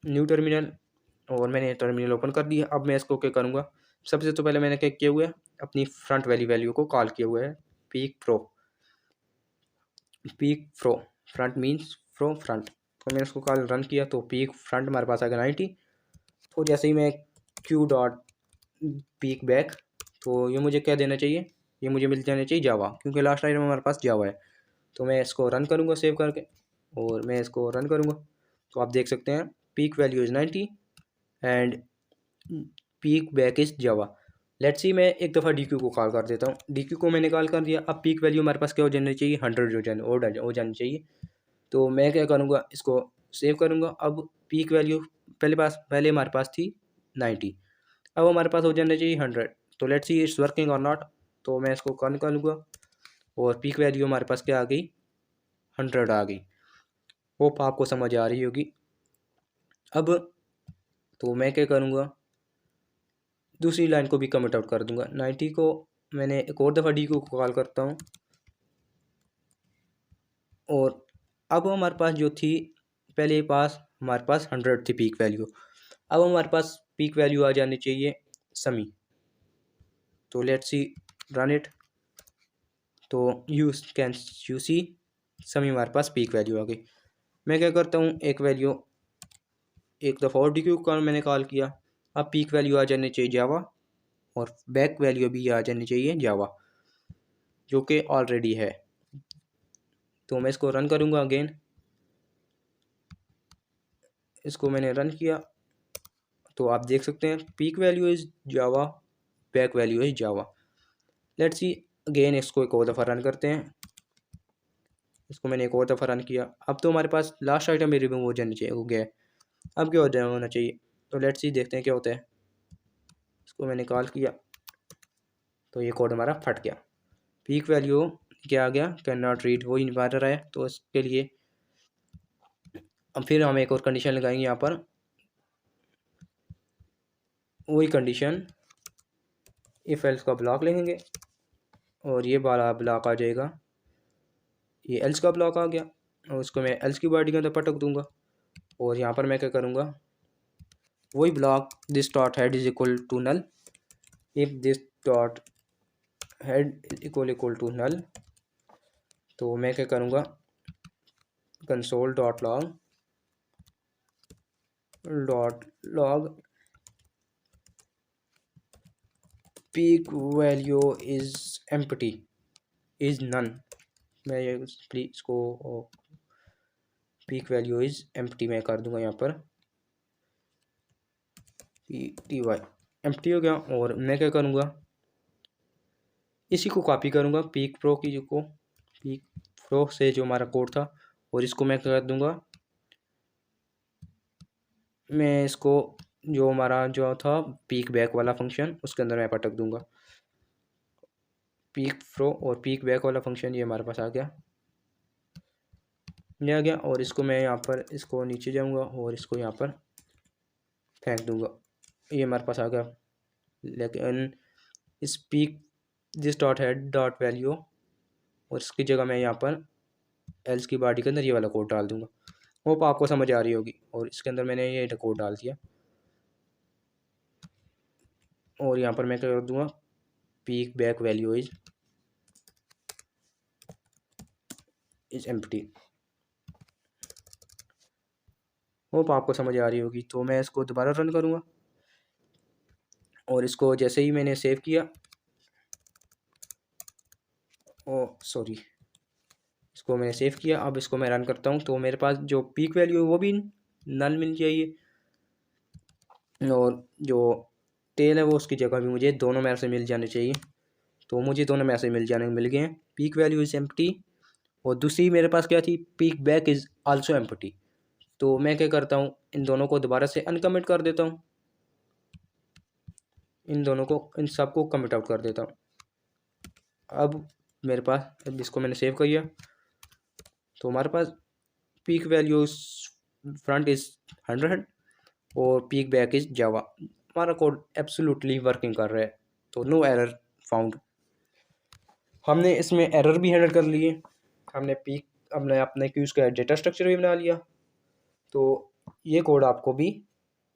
न्यू टर्मिनल, और मैंने टर्मिनल ओपन कर दिया। अब मैं इसको क्या करूँगा, सबसे तो पहले मैंने क्या किया हुआ है, अपनी फ्रंट वाली वैल्यू को कॉल किया हुआ है, पीक प्रो फ्रंट मीन्स फ्रो फ्रंट। तो मैंने उसको कॉल रन किया तो पीक फ्रंट हमारे पास आ गया 90। तो जैसे ही मैं क्यू डॉट पीक बैक, तो ये मुझे क्या देना चाहिए, ये मुझे मिल जाना चाहिए जावा, क्योंकि लास्ट आइटम हमारे पास जावा है। तो मैं इसको रन करूँगा सेव करके, और मैं इसको रन करूँगा तो आप देख सकते हैं peak value is 90 and peak back is Java. Let's see मैं एक दफ़ा डी क्यू को कॉल कर देता हूँ। डी क्यू को मैंने कॉल कर दिया। अब पीक वैल्यू हमारे पास क्या हो जानी चाहिए, 100 हो जानी चाहिए। तो मैं क्या करूँगा, इसको सेव करूँगा। अब पीक वैल्यू पहले हमारे पास थी 90, अब हमारे पास हो जाना चाहिए 100। तो लेट्स सी इट्स वर्किंग और नॉट। तो मैं इसको कॉल कर लूँगा और पीक वैल्यू हमारे पास क्या आ गई, 100 आ गई। होप आपको समझ आ रही होगी। अब तो मैं क्या करूँगा, दूसरी लाइन को भी कमेंट आउट कर दूंगा। 90 को मैंने एक और दफ़ा डी को कॉल करता हूँ, और अब हमारे पास जो थी पहले पास हमारे पास 100 थी पीक वैल्यू, अब हमारे पास पीक वैल्यू आ जानी चाहिए समी। तो लेट्स सी रन इट। तो यू सी समी हमारे पास पीक वैल्यू आ गई। मैं क्या करता हूँ, एक दफ़ा और डी क्यू का मैंने कॉल किया। अब पीक वैल्यू आ जानी चाहिए जावा, और बैक वैल्यू भी आ जानी चाहिए जावा, जो कि ऑलरेडी है। तो मैं इसको रन करूँगा अगेन। इसको मैंने रन किया तो आप देख सकते हैं peak value is Java, back value is Java. Let's see again, इसको एक और दफ़ा रन करते हैं। इसको मैंने एक और दफ़ा रन किया। अब तो हमारे पास लास्ट आइटम भी रिमूव हो जानी चाहिए, हो गया है। अब क्या होना चाहिए, तो लेट्स सी देखते हैं क्या होता है। इसको मैंने कॉल किया तो ये कोड हमारा फट गया। पीक वैल्यू क्या आ गया, कैन नॉट रीड, वही नहीं पा रहा है। तो इसके लिए अब फिर हम एक और कंडीशन लगाएंगे यहाँ पर, वही कंडीशन इफ एल्स का ब्लॉक लेंगे, और ये वाला ब्लॉक आ जाएगा, ये एल्स का ब्लॉक आ गया, और उसको मैं एल्स की बॉडी के अंदर पटक दूंगा। और यहाँ पर मैं क्या करूँगा, वही block this dot head is equal to null, if this dot head equal to null. तो मैं क्या करूँगा, console dot log peek value is empty is none. मैं ये प्लीज इसको पीक वैल्यू इज एम्प्टी मैं कर दूंगा यहाँ पर, पी टी वाई एम्प्टी हो गया। और मैं क्या करूँगा, इसी को कॉपी करूँगा पीक प्रो की जो को, पीक प्रो से जो हमारा कोड था, और इसको मैं कर दूँगा, मैं इसको जो हमारा जो था पीक बैक वाला फंक्शन उसके अंदर मैं पटक दूँगा पीक प्रो, और पीक बैक वाला फंक्शन ये हमारे पास आ गया, ये आ गया। और इसको मैं यहाँ पर इसको नीचे जाऊँगा और इसको यहाँ पर फेंक दूँगा, ये हमारे पास आ गया। लेकिन इस peak this dot head dot value, और इसकी जगह मैं यहाँ पर एल्स की बॉडी के अंदर ये वाला कोड डाल दूँगा। होप आपको समझ आ रही होगी। और इसके अंदर मैंने ये कोड डाल दिया, और यहाँ पर मैं क्या कर दूँगा, peak back value is empty. Hope आपको समझ आ रही होगी। तो मैं इसको दोबारा रन करूँगा, और इसको जैसे ही मैंने सेव किया, ओ सॉरी, इसको मैंने सेव किया। अब इसको मैं रन करता हूँ तो मेरे पास जो पीक वैल्यू है वो भी नल मिल जाइए, और जो टेल है वो उसकी जगह भी मुझे दोनों में से मिल जाने चाहिए। तो मुझे दोनों में से मिल गए हैं, पीक वैल्यू इज़ एम्प्टी, और दूसरी मेरे पास क्या थी, peak back is also empty. तो मैं क्या करता हूँ, इन दोनों को दोबारा से अनकमिट कर देता हूँ, इन सबको कमिट आउट कर देता हूँ। अब मेरे पास, अब इसको मैंने सेव किया तो हमारे पास पीक वैल्यू फ्रंट इज़ 100 और पीक बैक इज़ जावा। हमारा कोड एब्सोल्युटली वर्किंग कर रहा है, तो नो एरर फाउंड। हमने इसमें एरर भी हैंडल कर लिए, हमने अपने क्यूज़ का डेटा स्ट्रक्चर भी बना लिया। तो ये कोड आपको भी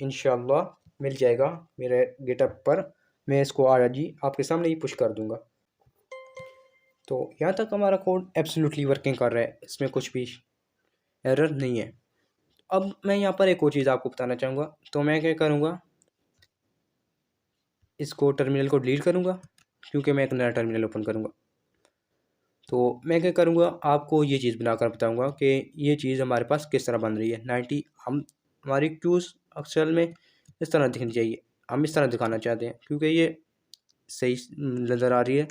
इंशाल्लाह मिल जाएगा मेरे गिटहब पर। मैं इसको आज ही आपके सामने ही पुश कर दूंगा। तो यहाँ तक हमारा कोड एब्सोल्युटली वर्किंग कर रहा है, इसमें कुछ भी एरर नहीं है। अब मैं यहाँ पर एक और चीज़ आपको बताना चाहूँगा। तो मैं क्या करूँगा, इसको टर्मिनल को डिलीट करूँगा क्योंकि मैं एक नया टर्मिनल ओपन करूँगा। तो मैं क्या करूँगा, आपको ये चीज़ बनाकर बताऊँगा कि ये चीज़ हमारे पास किस तरह बन रही है। 90 हमारी क्यूज़ अक्सर में इस तरह दिखनी चाहिए, हम इस तरह दिखाना चाहते हैं क्योंकि ये सही नज़र आ रही है,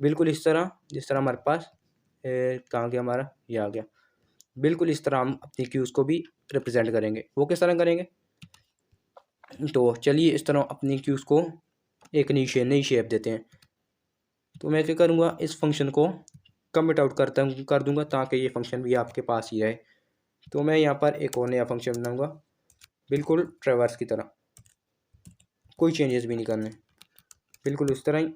बिल्कुल इस तरह जिस तरह हमारे पास कहाँ गया हमारा, ये आ गया। बिल्कुल इस तरह हम अपनी क्यूज़ को भी रिप्रेजेंट करेंगे। वो किस तरह करेंगे, तो चलिए इस तरह अपनी क्यूज़ को एक नई शेप देते हैं। तो मैं क्या करूँगा, इस फंक्शन को कमिट आउट कर दूंगा ताकि ये फंक्शन भी आपके पास ही रहे। तो मैं यहाँ पर एक और नया फंक्शन बनाऊँगा बिल्कुल ट्रैवर्स की तरह, कोई चेंजेस भी नहीं करने, बिल्कुल उस तरह ही।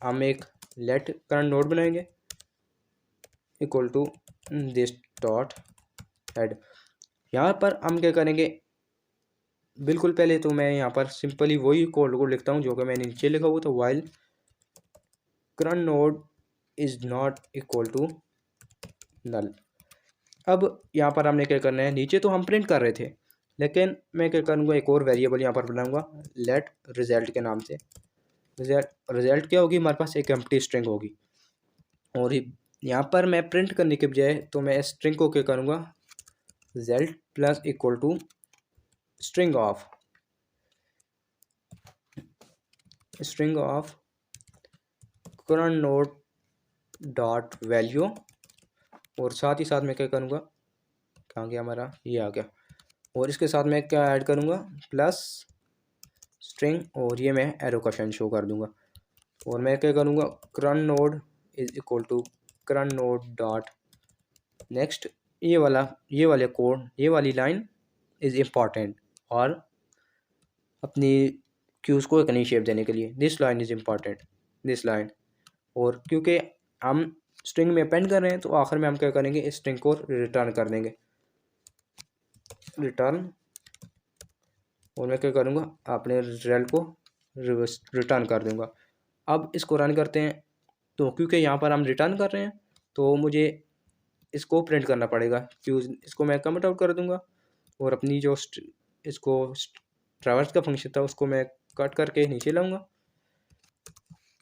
हम एक लेट करंट नोड बनाएंगे equal to this dot head. यहाँ पर हम क्या करेंगे, बिल्कुल पहले तो मैं यहाँ पर सिंपली वही कोड को लिखता हूँ जो कि मैंने नीचे लिखा हुआ था, while current node is not equal to null. अब यहाँ पर हमने क्या करना है, नीचे तो हम प्रिंट कर रहे थे, लेकिन मैं क्या करूँगा, एक और वेरिएबल यहाँ पर बनाऊँगा लेट रिजल्ट के नाम से। रिजल्ट क्या होगी, हमारे पास एक एम्प्टी स्ट्रिंग होगी। और यहाँ पर मैं प्रिंट करने के बजाय तो मैं स्ट्रिंग को क्या करूँगा, result plus equal to string of current node dot value. और साथ ही साथ मैं क्या करूँगा, कहाँ गया हमारा, ये आ गया। और इसके साथ मैं क्या ऐड करूँगा, प्लस स्ट्रिंग, और ये मैं एरो का साइन शो कर दूँगा। और मैं क्या करूँगा, current node is equal to current node dot next. ये वाले कोड, ये वाली लाइन इज़ इम्पॉर्टेंट, और अपनी क्यूज़ को एक नई शेप देने के लिए this line is important, this line. और क्योंकि हम स्ट्रिंग में अपेंड कर रहे हैं तो आखिर में हम क्या करेंगे, इस स्ट्रिंग को रिटर्न कर देंगे, रिटर्न। और मैं क्या करूँगा, अपने रिजल्ट को रिटर्न कर दूँगा। अब इसको रन करते हैं। तो क्योंकि यहाँ पर हम रिटर्न कर रहे हैं तो मुझे इसको प्रिंट करना पड़ेगा, क्यूज इसको मैं कमेंट आउट कर दूँगा। और अपनी जो इसको ट्रैवर्स का फंक्शन था उसको मैं कट करके नीचे लाऊंगा,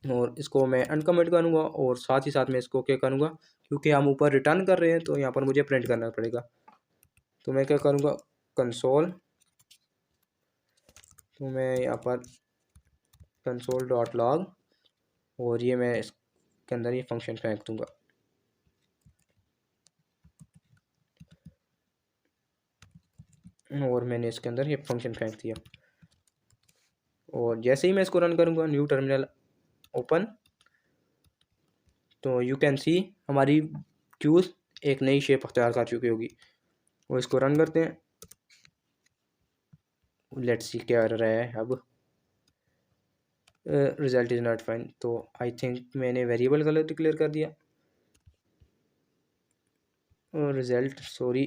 और इसको मैं अनकमेंट करूँगा। और साथ ही साथ मैं इसको क्या करूँगा, क्योंकि हम ऊपर रिटर्न कर रहे हैं तो यहाँ पर मुझे प्रिंट करना पड़ेगा। तो मैं क्या करूँगा, कंसोल, तो मैं यहाँ पर कंसोल डॉट लॉग, और ये मैं इसके अंदर ये फंक्शन फेंक दूँगा। और मैंने इसके अंदर ये फंक्शन फेंक दिया। और जैसे ही मैं इसको रन करूँगा, न्यू टर्मिनल ओपन, तो यू कैन सी हमारी क्यूज़ एक नई शेप अख्तियार कर चुकी होगी। और इसको रन करते हैं, लेट्स सी क्या आ रहा है अब, रिजल्ट इज़ नॉट फाइन। तो आई थिंक मैंने वेरिएबल गलत डिक्लेयर कर दिया। और result, sorry,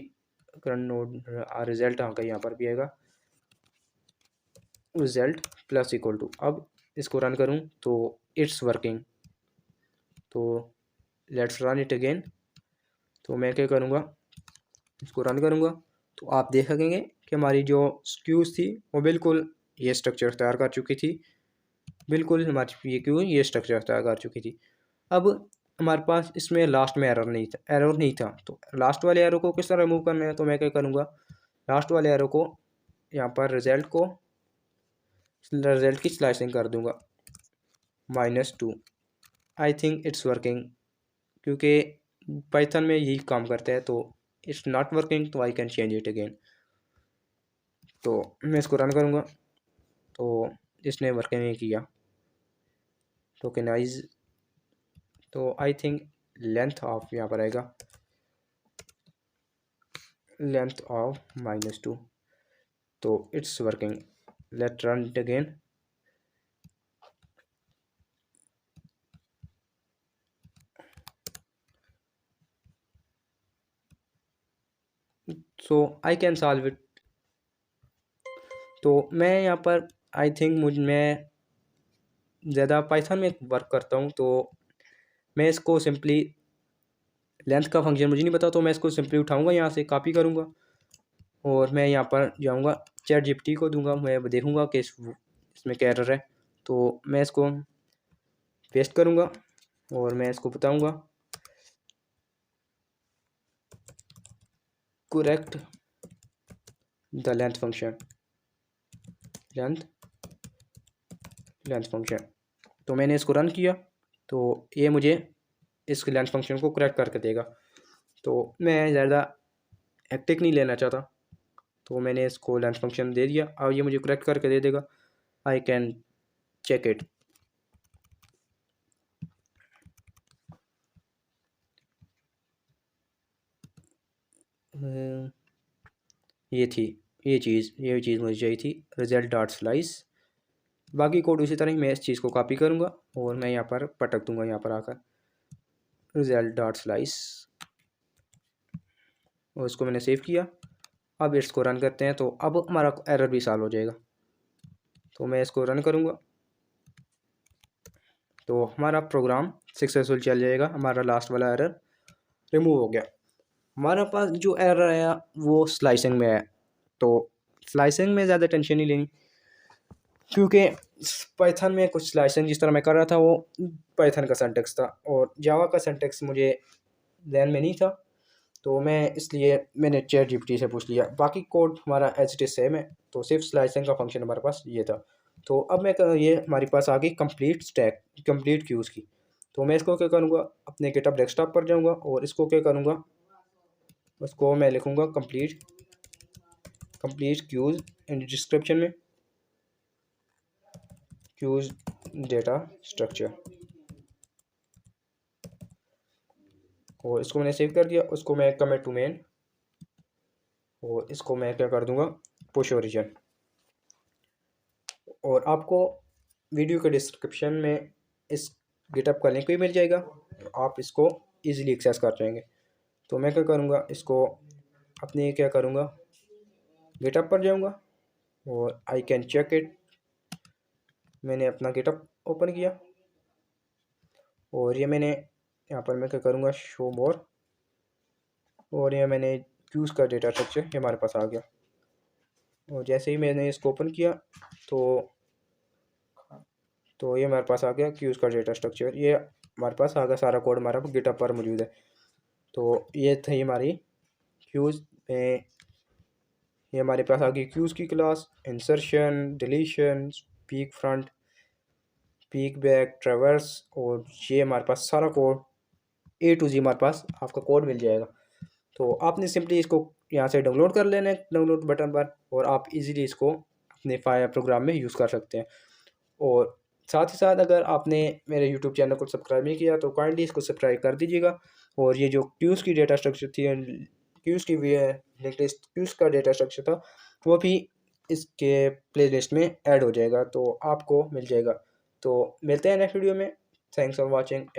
current node result आ गया, यहाँ पर भी आएगा रिजल्ट प्लस इक्वल टू। अब इसको रन करूँ तो इट्स वर्किंग। तो लेट्स रन इट अगेन। तो मैं क्या करूँगा, इसको रन करूँगा तो आप देख सकेंगे कि हमारी जो क्यूज़ थी वो बिल्कुल ये स्ट्रक्चर तैयार कर चुकी थी, बिल्कुल हमारी ये क्यू ये स्ट्रक्चर तैयार कर चुकी थी। अब हमारे पास इसमें लास्ट में एरर नहीं था। तो लास्ट वाले एरो को किस तरह रिमूव करना है, तो मैं क्या करूँगा, लास्ट वाले एरो को यहाँ पर रिजल्ट की स्लाइसिंग कर दूँगा -2। आई थिंक इट्स वर्किंग, क्योंकि पाइथन में यही काम करता है। तो इट्स नॉट वर्किंग, तो I can change it again. तो मैं इसको रन करूँगा तो इसने वर्किंग नहीं किया, टोकेनाइज। तो आई थिंक लेंथ ऑफ यहाँ पर आएगा, लेंथ ऑफ -2। तो it's working, let run it again. So I can solve it. तो मैं यहाँ पर आई थिंक मैं ज़्यादा पाइथन में वर्क करता हूँ, तो मैं इसको सिंपली लेंथ का फंक्शन मुझे नहीं पता, तो मैं इसको सिंपली उठाऊँगा, यहाँ से कॉपी करूँगा और मैं यहाँ पर जाऊँगा चैट जीपीटी को दूंगा, मैं देखूँगा कि इसमें क्या एरर है। तो मैं इसको पेस्ट करूँगा और मैं इसको बताऊँगा correct the length function, length function. तो मैंने इसको रन किया, तो ये मुझे इस लेंथ फंक्शन को करेक्ट करके देगा। तो मैं ज़्यादा हेक्टिक नहीं लेना चाहता, तो मैंने इसको लेंथ फंक्शन दे दिया और ये मुझे करेक्ट करके दे देगा। I can check it. ये चीज़ मुझे चाहिए थी, रिजल्ट डॉट स्लाइस। बाकी कोड उसी तरह ही मैं इस चीज़ को कॉपी करूँगा और मैं यहाँ पर पटक दूँगा, यहाँ पर आकर रिजल्ट डॉट स्लाइस, और इसको मैंने सेव किया। अब इसको रन करते हैं, तो अब हमारा एरर भी सॉल्व हो जाएगा। तो मैं इसको रन करूँगा, तो हमारा प्रोग्राम सक्सेसफुल चल जाएगा, हमारा लास्ट वाला एरर रिमूव हो गया। हमारे पास जो एरर आया वो स्लाइसिंग में है, तो स्लाइसिंग में ज़्यादा टेंशन नहीं लेनी, क्योंकि पाइथन में कुछ स्लाइसिंग जिस तरह मैं कर रहा था वो पाइथन का सिंटैक्स था और जावा का सिंटैक्स मुझे ध्यान में नहीं था, तो मैं इसलिए मैंने चैट जीपीटी से पूछ लिया। बाकी कोड हमारा एज इट इज़ सेम है, तो सिर्फ स्लाइसिंग का फंक्शन हमारे पास ये था। तो अब ये हमारे पास आ गई कंप्लीट स्टैक, कंप्लीट क्यूज़ की। तो मैं इसको क्या करूँगा, अपने गिटहब डेस्कटॉप पर जाऊँगा और इसको क्या करूँगा, उसको मैं लिखूँगा कंप्लीट क्यूज़ इन डिस्क्रिप्शन में क्यूज़ डेटा स्ट्रक्चर, और इसको मैंने सेव कर दिया। उसको मैं कमिट टू मेन और इसको मैं क्या कर दूंगा, पुश ओरिजिन। और आपको वीडियो के डिस्क्रिप्शन में इस गिटहब का लिंक भी मिल जाएगा, आप इसको इजीली एक्सेस कर जाएंगे। तो मैं क्या करूँगा, इसको अपने क्या करूँगा, गिटहब पर जाऊँगा और आई कैन चेक इट। मैंने अपना गिटहब ओपन किया और ये मैंने यहाँ पर मैं क्या करूँगा, शो मोर, और ये मैंने क्यूज़ का डेटा स्ट्रक्चर ये हमारे पास आ गया। और जैसे ही मैंने इसको ओपन किया तो ये हमारे पास आ गया क्यूज़ का डेटा स्ट्रक्चर, ये हमारे पास आ गया, सारा कोड हमारा गिटहब पर मौजूद है। तो ये थी हमारी क्यूज़ में, ये हमारे पास आ गई क्यूज़ की class, insertion, deletion, peak front, peak back, traverse, और ये हमारे पास सारा कोड A to Z हमारे पास आपका कोड मिल जाएगा। तो आपने सिंपली इसको यहाँ से डाउनलोड कर लेना है, डाउनलोड बटन पर, और आप इजीली इसको अपने फायर प्रोग्राम में यूज़ कर सकते हैं। और साथ ही साथ अगर आपने मेरे यूट्यूब चैनल को सब्सक्राइब नहीं किया तो काइंडली इसको सब्सक्राइब कर दीजिएगा। और ये जो क्यूज़ की डेटा स्ट्रक्चर थी, क्यूज़ की भी लिंक लिस्ट, क्यूज़ का डेटा स्ट्रक्चर था, वो भी इसके प्लेलिस्ट में ऐड हो जाएगा, तो आपको मिल जाएगा। तो मिलते हैं नेक्स्ट वीडियो में। Thanks for watching.